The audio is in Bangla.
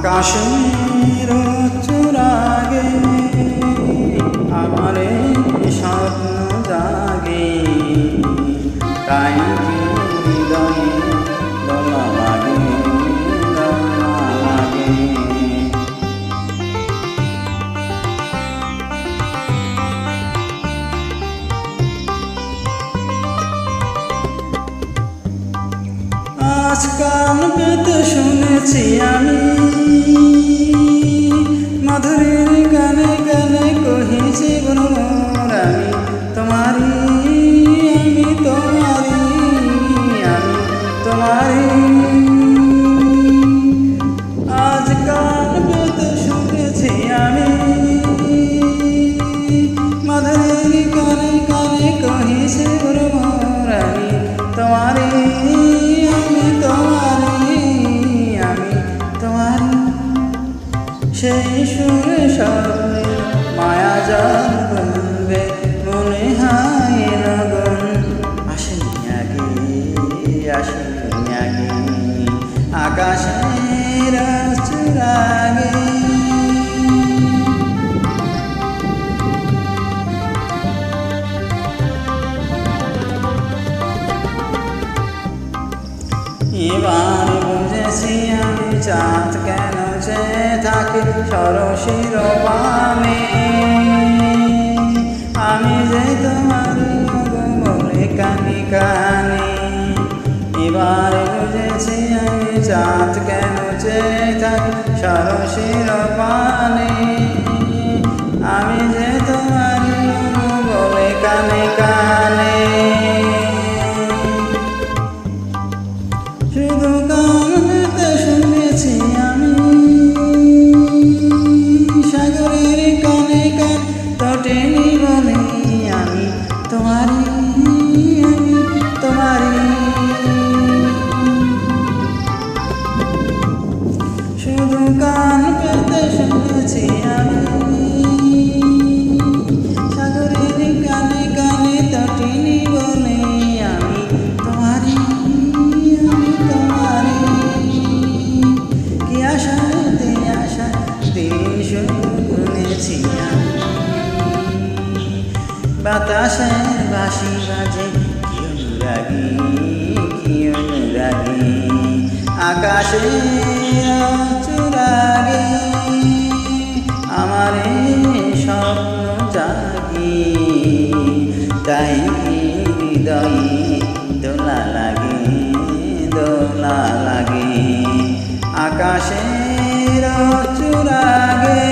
আকাশের চূড়াগে আমারে স্বপ্ন জাগে, তাই হৃদয়ে দোলা লাগে, দোলা লাগে। আজকাল পেতে শুনেছি আমি মাধুরীর গানে গানে কহিছি বনমোর আমি তোমারি, আমি তোমারি, আমি তোমারি। আজকাল পেতে শুনেছি আমি মাধুরীর গানে গানে কহিছি বনমোর আমি তোমারি, সেই সুরে স্বপ্নে মায়া জাল বলবে মনে হয় নগন। আসেনি আগে, আসেনি আগে আকাশের চূড়াগে। এবার বুঝেছি আমি চাঁদ কেন যে থাকে সরসির বামে, আমি যে তোমার বলে কানে কানে। এবার বুঝেছি আমি চাঁদ কেন যে থাকে সরসির বামে, আমি যে তোমার বলে কানে কানে। শুধু কানেতে শুনেছি আমি সাগরের কানে কান তটেনি বলে আমি তোমারি, আমি তোমারি। শুধু কান পেতে শুনেছি আমি সাগরের কানে কানে তটেনি বলে আমি তোমারি, শুনেছি আমি বাতাসের বাঁশি বাজে কি অনুরাগী, কি অনুরাগী আকাশের চূড়াগে আমারে স্বপ্ন জাগে, তাই হৃদয়ে দোলা লাগে, দোলা লাগে আকাশের চূড়াগে।